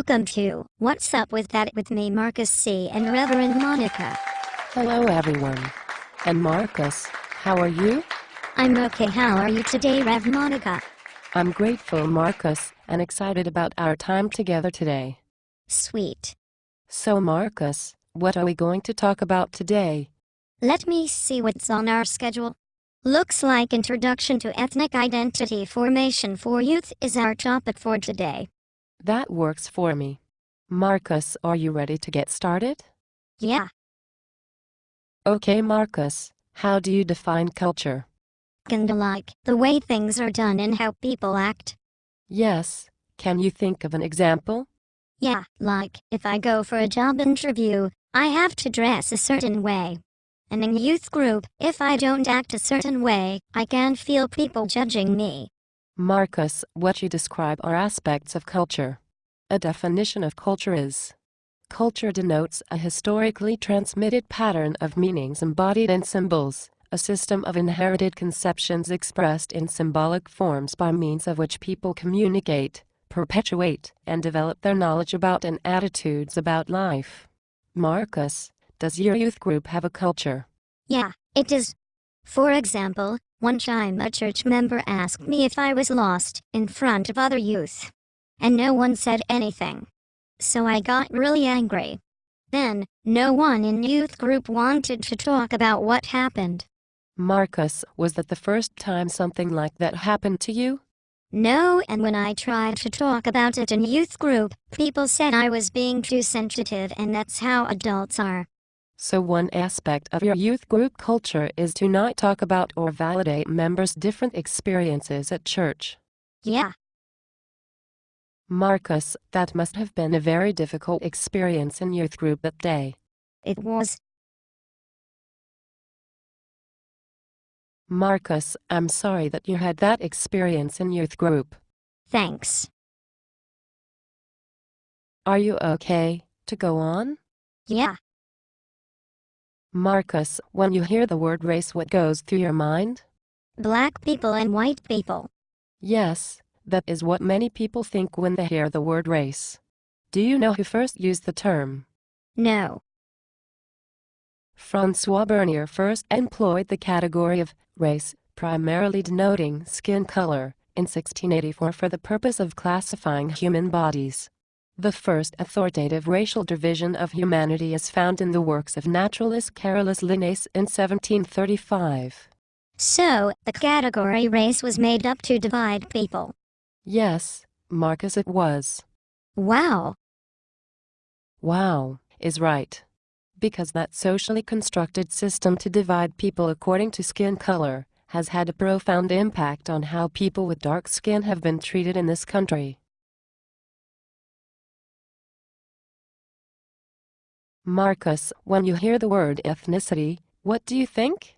Welcome to What's Up With That with me, Marcus C. and Reverend Monica. Hello everyone. And Marcus, how are you? I'm okay. How are you today, Rev Monica? I'm grateful, Marcus, and excited about our time together today. Sweet. So Marcus, what are we going to talk about today? Let me see what's on our schedule. Looks like Introduction to Ethnic Identity Formation for Youth is our topic for today. That works for me. Marcus, are you ready to get started? Yeah. Okay Marcus, how do you define culture? Kinda like the way things are done and how people act. Yes, can you think of an example? Yeah, like if I go for a job interview, I have to dress a certain way. And in youth group, if I don't act a certain way, I can feel people judging me. Marcus, what you describe are aspects of culture. A definition of culture is: culture denotes a historically transmitted pattern of meanings embodied in symbols, a system of inherited conceptions expressed in symbolic forms by means of which people communicate, perpetuate, and develop their knowledge about and attitudes about life. Marcus, does your youth group have a culture? Yeah, it is. For example, one time a church member asked me if I was lost in front of other youth. And no one said anything. So I got really angry. Then, no one in youth group wanted to talk about what happened. Marcus, was that the first time something like that happened to you? No, and when I tried to talk about it in youth group, people said I was being too sensitive, and that's how adults are. So one aspect of your youth group culture is to not talk about or validate members' different experiences at church. Yeah. Marcus, that must have been a very difficult experience in youth group that day. It was. Marcus, I'm sorry that you had that experience in youth group. Thanks. Are you okay to go on? Yeah. Marcus, when you hear the word race, what goes through your mind? Black people and white people. Yes, that is what many people think when they hear the word race. Do you know who first used the term? No. François Bernier first employed the category of race, primarily denoting skin color, in 1684 for the purpose of classifying human bodies. The first authoritative racial division of humanity is found in the works of naturalist Carolus Linnaeus in 1735. So, the category race was made up to divide people. Yes, Marcus, it was. Wow. Wow, is right. Because that socially constructed system to divide people according to skin color has had a profound impact on how people with dark skin have been treated in this country. Marcus, when you hear the word ethnicity, what do you think?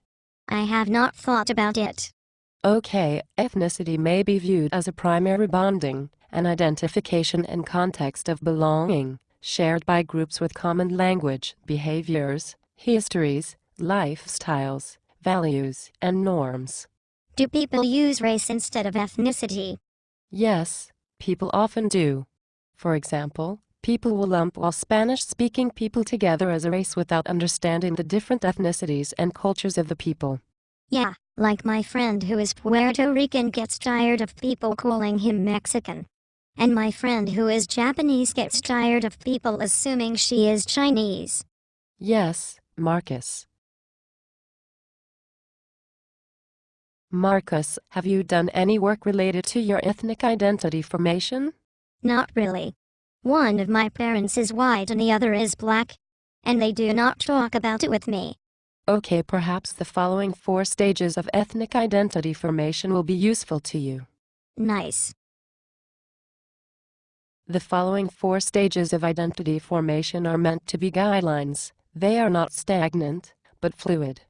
I have not thought about it. Okay, ethnicity may be viewed as a primary bonding, an identification and context of belonging, shared by groups with common language, behaviors, histories, lifestyles, values, and norms. Do people use race instead of ethnicity? Yes, people often do. For example, people will lump all Spanish-speaking people together as a race without understanding the different ethnicities and cultures of the people. Yeah, like my friend who is Puerto Rican gets tired of people calling him Mexican. And my friend who is Japanese gets tired of people assuming she is Chinese. Yes, Marcus. Marcus, have you done any work related to your ethnic identity formation? Not really. One of my parents is white and the other is black. And they do not talk about it with me. Okay, perhaps the following 4 stages of ethnic identity formation will be useful to you. Nice. The following 4 stages of identity formation are meant to be guidelines. They are not stagnant, but fluid.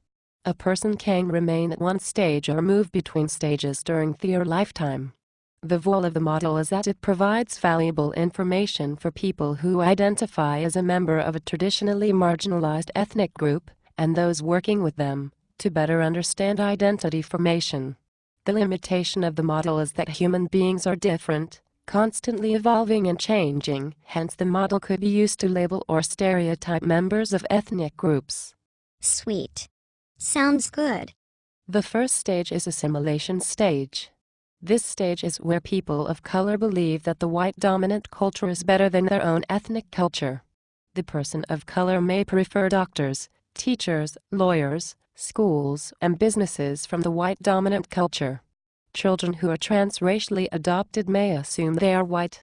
A person can remain at one stage or move between stages during their lifetime. The goal of the model is that it provides valuable information for people who identify as a member of a traditionally marginalized ethnic group, and those working with them, to better understand identity formation. The limitation of the model is that human beings are different, constantly evolving and changing. Hence the model could be used to label or stereotype members of ethnic groups. Sweet. Sounds good. The first stage is assimilation stage. This stage is where people of color believe that the white dominant culture is better than their own ethnic culture. The person of color may prefer doctors, teachers, lawyers, schools, and businesses from the white dominant culture. Children who are transracially adopted may assume they are white.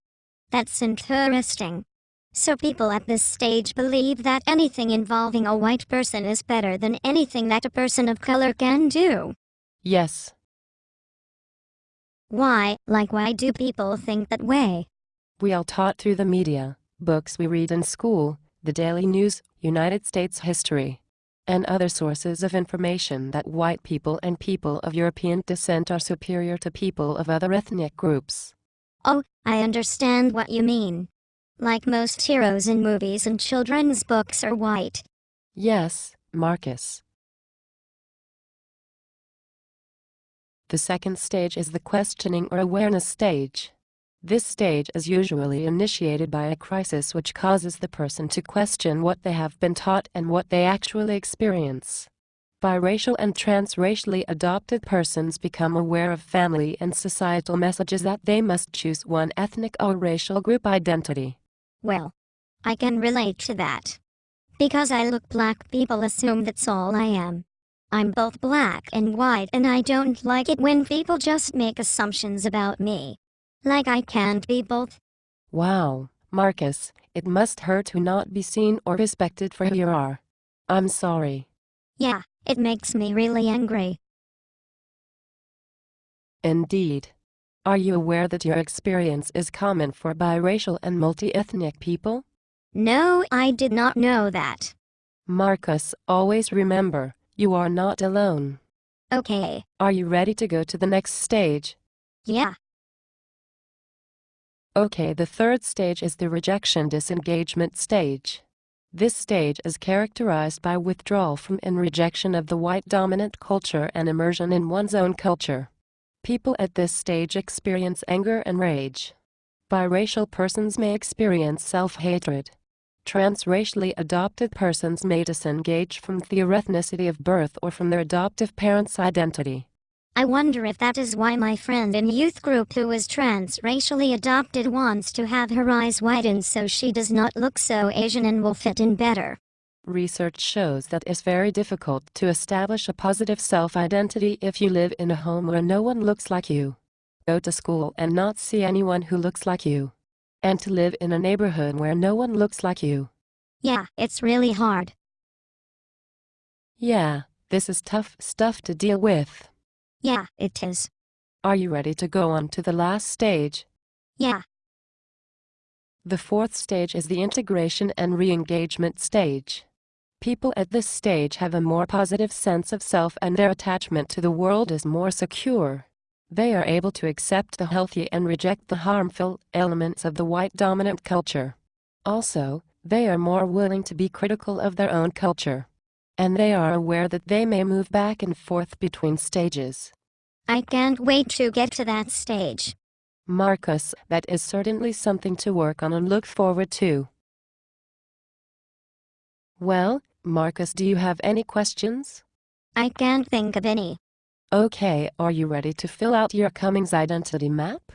That's interesting. So people at this stage believe that anything involving a white person is better than anything that a person of color can do. Yes. Why do people think that way? We are taught through the media, books we read in school, the daily news, United States history, and other sources of information that white people and people of European descent are superior to people of other ethnic groups. Oh, I understand what you mean. Like most heroes in movies and children's books are white. Yes, Marcus. The second stage is the questioning or awareness stage. This stage is usually initiated by a crisis which causes the person to question what they have been taught and what they actually experience. Biracial and transracially adopted persons become aware of family and societal messages that they must choose one ethnic or racial group identity. Well, I can relate to that. Because I look black, people assume that's all I am. I'm both black and white, and I don't like it when people just make assumptions about me. Like I can't be both. Wow, Marcus, it must hurt to not be seen or respected for who you are. I'm sorry. Yeah, it makes me really angry. Indeed. Are you aware that your experience is common for biracial and multi-ethnic people? No, I did not know that. Marcus, always remember, you are not alone. Okay. Are you ready to go to the next stage? Yeah. Okay, the third stage is the rejection disengagement stage. This stage is characterized by withdrawal from and rejection of the white dominant culture and immersion in one's own culture. People at this stage experience anger and rage. Biracial persons may experience self-hatred. Transracially adopted persons may disengage from their ethnicity of birth or from their adoptive parents' identity. I wonder if that is why my friend in youth group who is transracially adopted wants to have her eyes widened so she does not look so Asian and will fit in better. Research shows that it's very difficult to establish a positive self-identity if you live in a home where no one looks like you, go to school and not see anyone who looks like you, and to live in a neighborhood where no one looks like you. Yeah, it's really hard. Yeah, this is tough stuff to deal with. Yeah, it is. Are you ready to go on to the last stage? Yeah. The fourth stage is the integration and re-engagement stage. People at this stage have a more positive sense of self and their attachment to the world is more secure. They are able to accept the healthy and reject the harmful elements of the white dominant culture. Also, they are more willing to be critical of their own culture. And they are aware that they may move back and forth between stages. I can't wait to get to that stage. Marcus, that is certainly something to work on and look forward to. Well, Marcus, do you have any questions? I can't think of any. Okay, are you ready to fill out your Cummings identity map?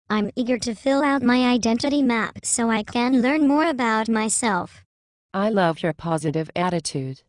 I'm eager to fill out my identity map so I can learn more about myself. I love your positive attitude.